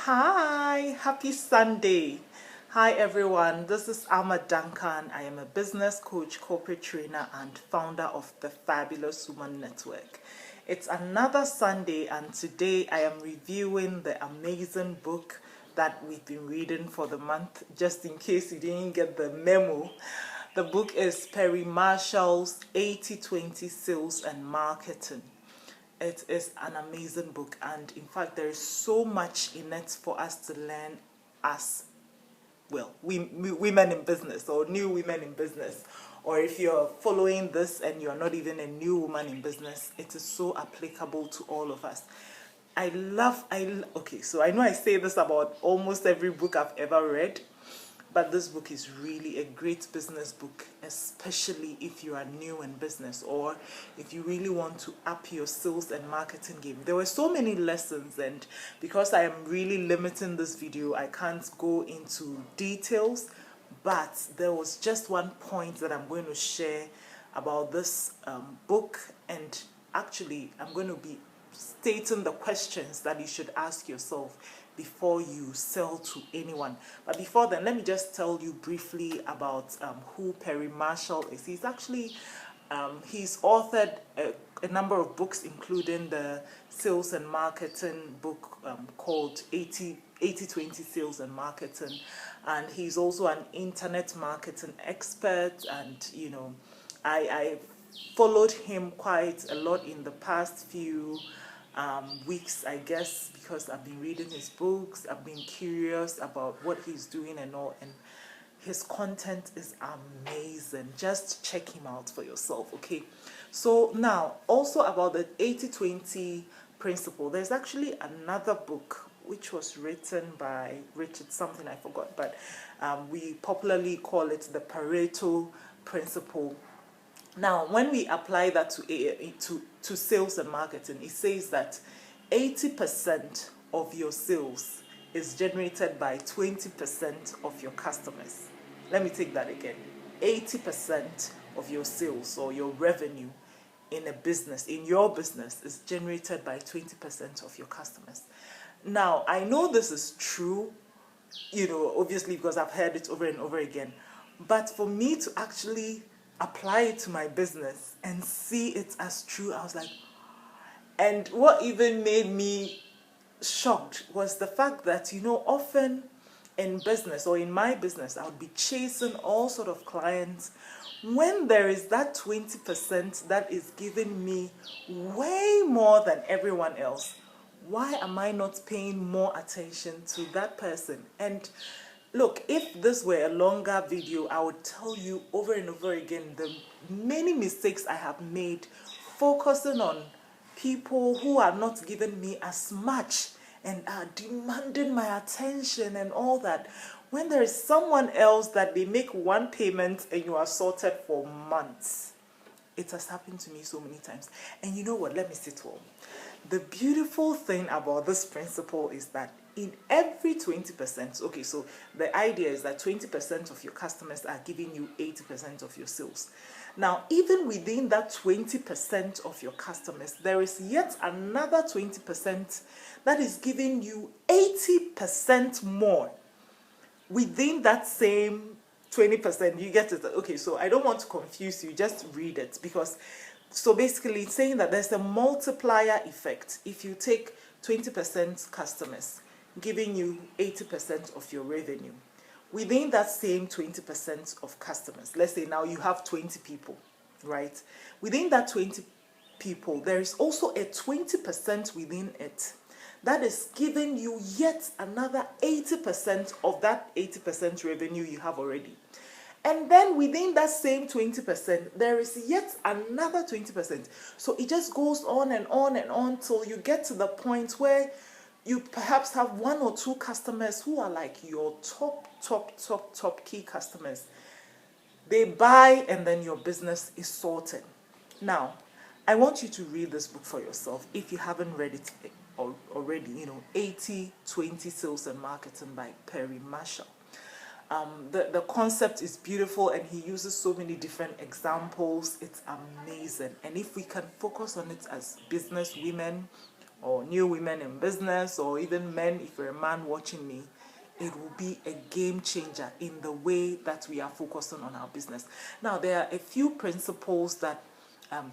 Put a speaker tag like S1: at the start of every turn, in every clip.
S1: Hi, happy Sunday. Hi everyone, this is Alma Duncan. I am a business coach, corporate trainer, and founder of the Fabulous Woman Network. It's another Sunday, and today I am reviewing the amazing book that we've been reading for the month. Just in case you didn't get the memo, the book is Perry Marshall's 80-20 Sales and Marketing. It is an amazing book, and in fact there is so much in it for us to learn as women in business, or new women in business, or if you're following this and you're not even a new woman in business, it is so applicable to all of us. Okay, so I know I say this about almost every book I've ever read, but this book is really a great business book, especially if you are new in business or if you really want to up your sales and marketing game. There were so many lessons, and because I am really limiting this video, I can't go into details, but there was just one point that I'm going to share about this book, and actually I'm going to be stating the questions that you should ask yourself before you sell to anyone. But before then, let me just tell you briefly about who Perry Marshall is. He's actually he's authored a number of books, including the sales and marketing book called 80-20 Sales and Marketing, and he's also an internet marketing expert. And you know, I followed him quite a lot in the past few weeks, I guess, because I've been reading his books. I've been curious about what he's doing and all, and his content is amazing. Just check him out for yourself, okay? So now, also about the 80-20 principle, there's actually another book which was written by Richard something, I forgot, but we popularly call it the Pareto principle. Now, when we apply that to sales and marketing, it says that 80% of your sales is generated by 20% of your customers. Let me take that again. 80% of your sales or your revenue in a business, in your business, is generated by 20% of your customers. Now, I know this is true, you know, obviously, because I've heard it over and over again. But for me to actually apply it to my business and see it as true, I was like, and what even made me shocked was the fact that, you know, often in business, or in my business, I would be chasing all sort of clients when there is that 20% that is giving me way more than everyone else. Why am I not paying more attention to that person? And look, if this were a longer video, I would tell you over and over again the many mistakes I have made focusing on people who are not giving me as much and are demanding my attention and all that, when there is someone else that they make one payment and you are sorted for months. It has happened to me so many times. And you know what? Let me say to all. The beautiful thing about this principle is that in every 20%, okay, so the idea is that 20% of your customers are giving you 80% of your sales. Now, even within that 20% of your customers, there is yet another 20% that is giving you 80% more within that same 20%. You get it? Okay, so I don't want to confuse you, just read it, because so basically it's saying that there's a multiplier effect. If you take 20% customers giving you 80% of your revenue, within that same 20% of customers, let's say now you have 20 people, right? Within that 20 people, there is also a 20% within it that is giving you yet another 80% of that 80% revenue you have already. And then within that same 20%, there is yet another 20%. So it just goes on and on and on till you get to the point where you perhaps have one or two customers who are like your top key customers. They buy and then your business is sorted. Now, I want you to read this book for yourself if you haven't read it already, you know, 80-20 Sales and Marketing by Perry Marshall. The concept is beautiful, and he uses so many different examples. It's amazing. And if we can focus on it as business women or new women in business, or even men, if you're a man watching me, it will be a game changer in the way that we are focusing on our business. Now, there are a few principles that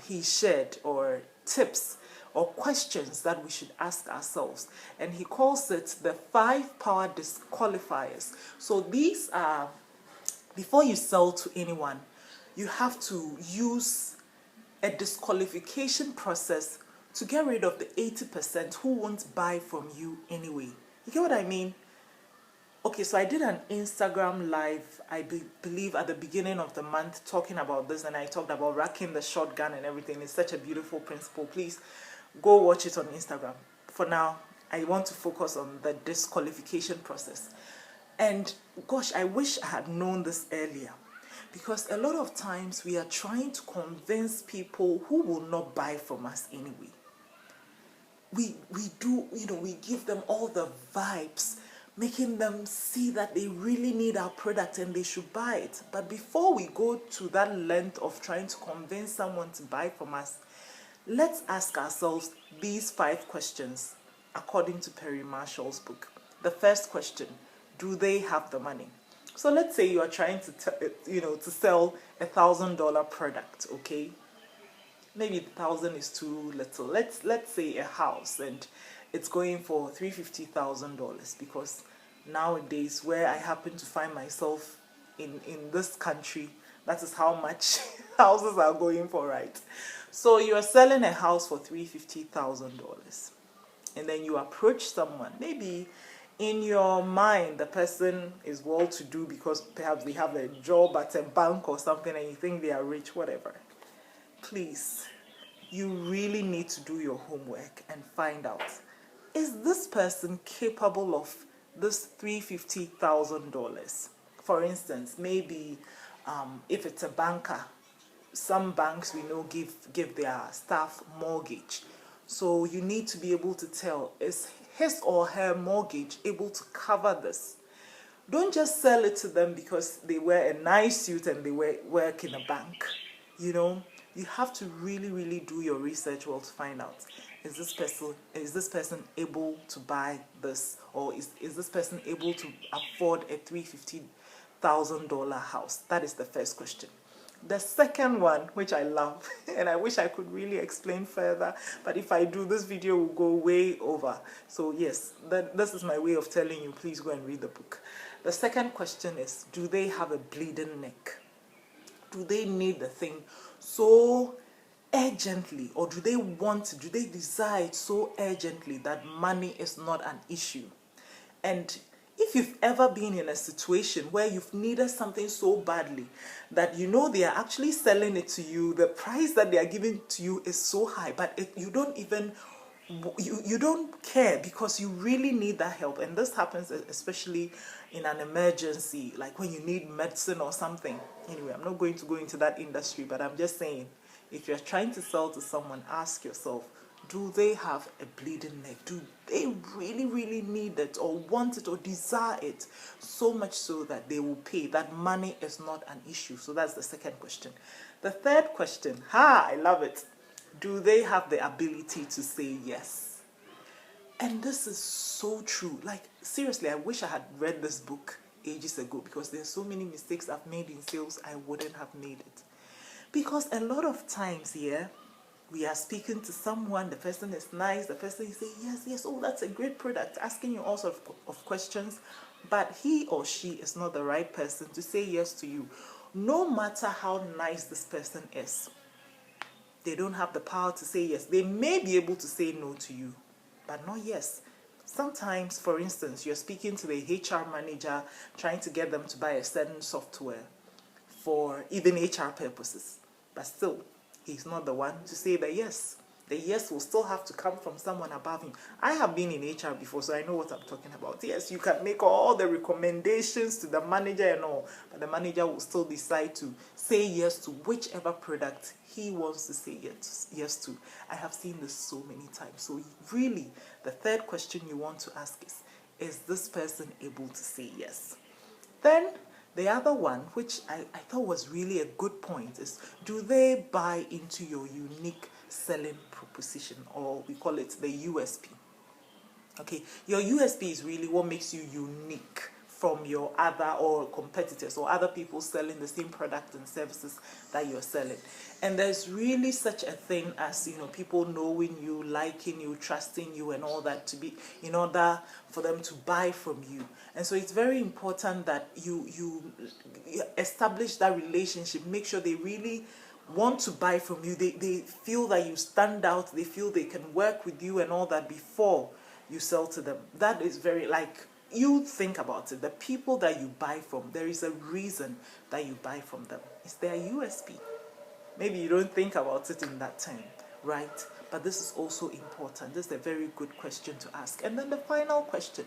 S1: he shared, or tips or questions that we should ask ourselves, and he calls it the 5 power disqualifiers. So these are, before you sell to anyone, you have to use a disqualification process to get rid of the 80% who won't buy from you anyway. You get what I mean? Okay, so I did an Instagram live, believe at the beginning of the month, talking about this, and I talked about racking the shotgun and everything. It's such a beautiful principle. Please go watch it on Instagram. For now, I want to focus on the disqualification process. And gosh, I wish I had known this earlier, because a lot of times we are trying to convince people who will not buy from us anyway. We do, we give them all the vibes, making them see that they really need our product and they should buy it. But before we go to that length of trying to convince someone to buy from us, let's ask ourselves these 5 questions according to Perry Marshall's book. The first question: do they have the money? So let's say you are trying to to sell $1,000 product, okay? Maybe 1,000 is too little. Let's say a house, and it's going for $350,000, because nowadays, where I happen to find myself in this country, that is how much houses are going for, right? So you are selling a house for $350,000, and then you approach someone. Maybe in your mind, the person is well-to-do because perhaps they have a job at a bank or something, and you think they are rich, whatever. Please, you really need to do your homework and find out, is this person capable of this $350,000? For instance, maybe if it's a banker, some banks we know give their staff mortgage. So you need to be able to tell, is his or her mortgage able to cover this? Don't just sell it to them because they wear a nice suit and they work in a bank. You have to really, really do your research well to find out, is this person able to buy this, or is this person able to afford a $350,000 house? That is the first question. The second one, which I love, and I wish I could really explain further, but if I do, this video will go way over. So yes, this is my way of telling you, please go and read the book. The second question is, do they have a bleeding neck? Do they need the thing so urgently, or do they desire it so urgently that money is not an issue? And if you've ever been in a situation where you've needed something so badly that they are actually selling it to you, the price that they are giving to you is so high, but you don't even you don't care because you really need that help. And this happens especially in an emergency, like when you need medicine or something. Anyway, I'm not going to go into that industry, but I'm just saying, if you're trying to sell to someone, ask yourself, do they have a bleeding neck? Do they really, really need it, or want it, or desire it so much so that they will pay? That money is not an issue. So that's the second question. The third question, I love it. Do they have the ability to say yes? And this is so true. Like, seriously, I wish I had read this book ages ago, because there's so many mistakes I've made in sales I wouldn't have made it. Because a lot of times here, we are speaking to someone, the person is nice, the person is saying, yes, oh, that's a great product, asking you all sorts of questions, but he or she is not the right person to say yes to you. No matter how nice this person is, they don't have the power to say yes. They may be able to say no to you, but not yes. Sometimes, for instance, you're speaking to the HR manager, trying to get them to buy a certain software for even HR purposes, but still, he's not the one to say the yes. The yes will still have to come from someone above him. I have been in HR before, so I know what I'm talking about. Yes, you can make all the recommendations to the manager and all, but the manager will still decide to say yes to whichever product he wants to say yes to. I have seen this so many times. So really, the third question you want to ask is this person able to say yes? Then, the other one, which I thought was really a good point, is, do they buy into your unique selling proposition, or we call it the USP. Okay, your USP is really what makes you unique from your other or competitors or other people selling the same product and services that you're selling. And there's really such a thing as, you know, people knowing you, liking you, trusting you, and all that, to be in order for them to buy from you. And so it's very important that you establish that relationship. Make sure they really want to buy from you. They feel that you stand out. They feel they can work with you and all that before you sell to them. That is very, like, you think about it. The people that you buy from, there is a reason that you buy from them. It's their USP. Maybe you don't think about it in that term, right? But this is also important. This is a very good question to ask. And then the final question: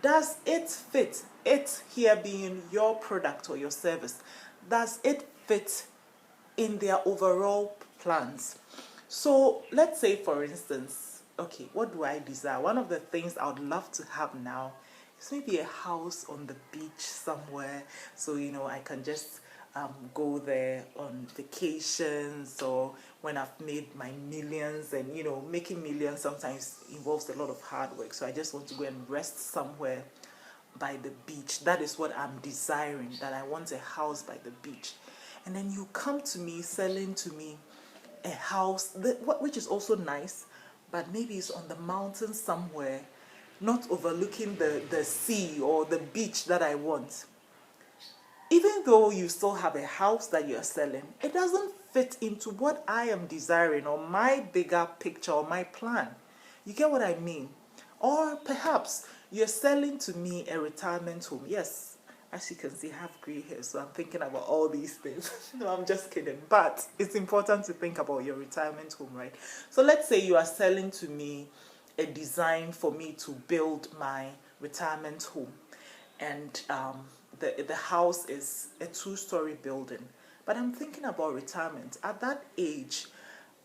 S1: does it fit? It here being your product or your service, does it fit in their overall plans? So let's say, for instance, okay, what do I desire? One of the things I would love to have now is maybe a house on the beach somewhere, so, you know, I can just go there on vacations, or when I've made my millions. And, you know, making millions sometimes involves a lot of hard work, so I just want to go and rest somewhere by the beach. That is what I'm desiring, that I want a house by the beach. And then you come to me selling to me a house which is also nice, but maybe it's on the mountain somewhere, not overlooking the sea or the beach that I want. Even though you still have a house that you're selling, it doesn't fit into what I am desiring, or my bigger picture, or my plan. You get what I mean? Or perhaps you're selling to me a retirement home. Yes, as you can see, I have gray hair, so I'm thinking about all these things. No, I'm just kidding. But it's important to think about your retirement home, right? So let's say you are selling to me a design for me to build my retirement home. And the house is a 2-story building. But I'm thinking about retirement. At that age,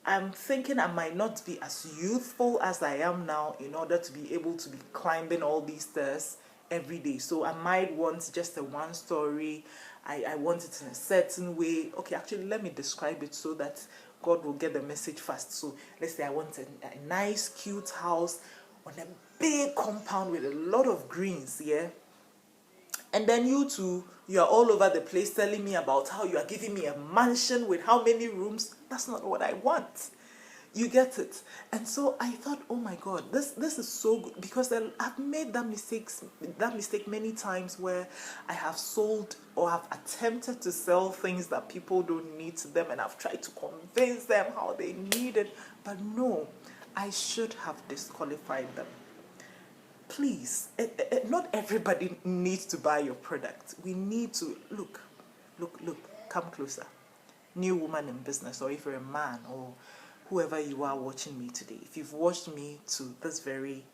S1: I'm thinking I might not be as youthful as I am now in order to be able to be climbing all these stairs every day. So I might want just a 1-story. I want it in a certain way. Okay, actually, let me describe it so that God will get the message fast. So let's say I want a nice, cute house on a big compound with a lot of greens, yeah? And then you two, you are all over the place telling me about how you are giving me a mansion with how many rooms. That's not what I want. You get it? And so I thought, oh my God, this is so good, because I've made that mistake many times, where I have sold or have attempted to sell things that people don't need to them, and I've tried to convince them how they need it. But no, I should have disqualified them. Please, not everybody needs to buy your product. We need to look, come closer. New woman in business, or if you're a man, or whoever you are watching me today, if you've watched me to this very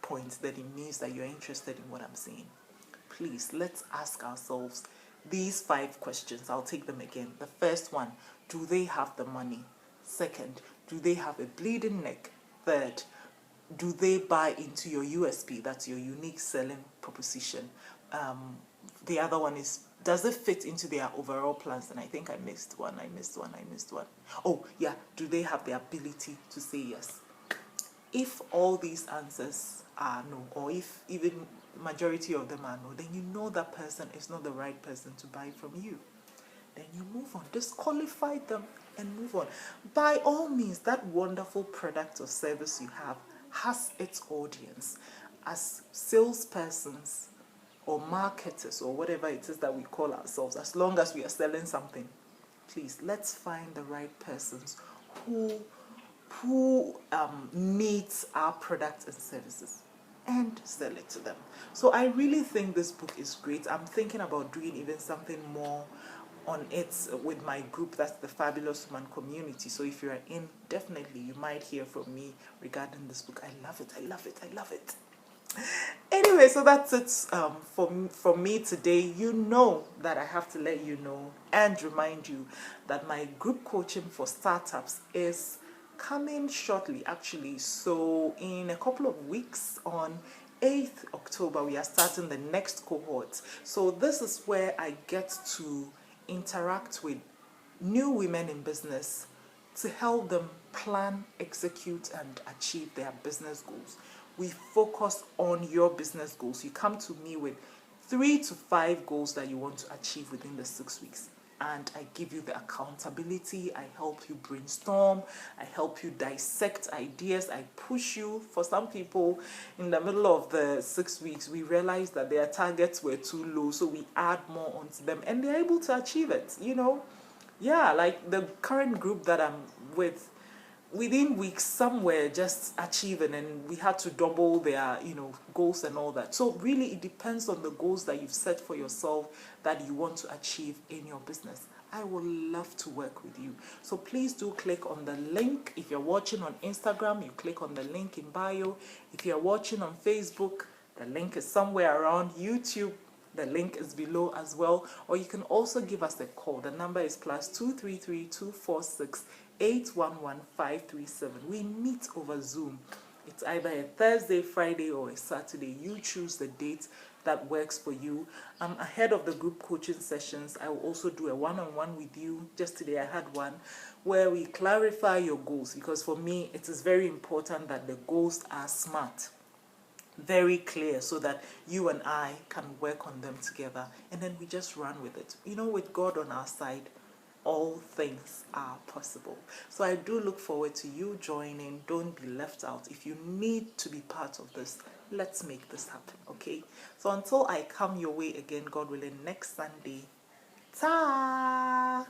S1: point, then it means that you're interested in what I'm saying. Please, let's ask ourselves these 5 questions. I'll take them again. The first one: do they have the money? Second, do they have a bleeding neck? Third, do they buy into your USP? That's your unique selling proposition. The other one is, does it fit into their overall plans? And I think I missed one. Oh, yeah. Do they have the ability to say yes? If all these answers are no, or if even majority of them are no, then you know that person is not the right person to buy from you. Then you move on. Disqualify them and move on. By all means, that wonderful product or service you have has its audience. As salespersons or marketers or whatever it is that we call ourselves, as long as we are selling something, please, let's find the right persons who needs our products and services and sell it to them. So I really think this book is great. I'm thinking about doing even something more on it with my group, that's the Fabulous Woman Community. So if you're in, definitely you might hear from me regarding this book. I love it. Anyway, so that's it for me today. You know that I have to let you know and remind you that my group coaching for startups is coming shortly, actually. So in a couple of weeks, on 8th October, we are starting the next cohort. So this is where I get to interact with new women in business, to help them plan, execute, and achieve their business goals. We focus on your business goals. You come to me with 3 to 5 goals that you want to achieve within the 6 weeks. And I give you the accountability, I help you brainstorm, I help you dissect ideas, I push you. For some people, in the middle of the 6 weeks, we realize that their targets were too low, so we add more onto them, and they're able to achieve it, you know. Yeah, like the current group that I'm with, within weeks, some were just achieving, and we had to double their, you know, goals and all that. So really, it depends on the goals that you've set for yourself that you want to achieve in your business. I would love to work with you. So please do click on the link. If you're watching on Instagram, you click on the link in bio. If you're watching on Facebook, the link is somewhere around. YouTube, the link is below as well. Or you can also give us a call. The number is +233 246 811 537. We meet over Zoom. It's either a Thursday, Friday, or a Saturday. You choose the date that works for you. Ahead of the group coaching sessions, I will also do a one-on-one with you. Just today I had one where we clarify your goals, because for me it is very important that the goals are smart, very clear, so that you and I can work on them together, and then we just run with it. You know, with God on our side, all things are possible. So I do look forward to you joining. Don't be left out. If you need to be part of this, let's make this happen, okay? So until I come your way again, God willing, next Sunday, ta!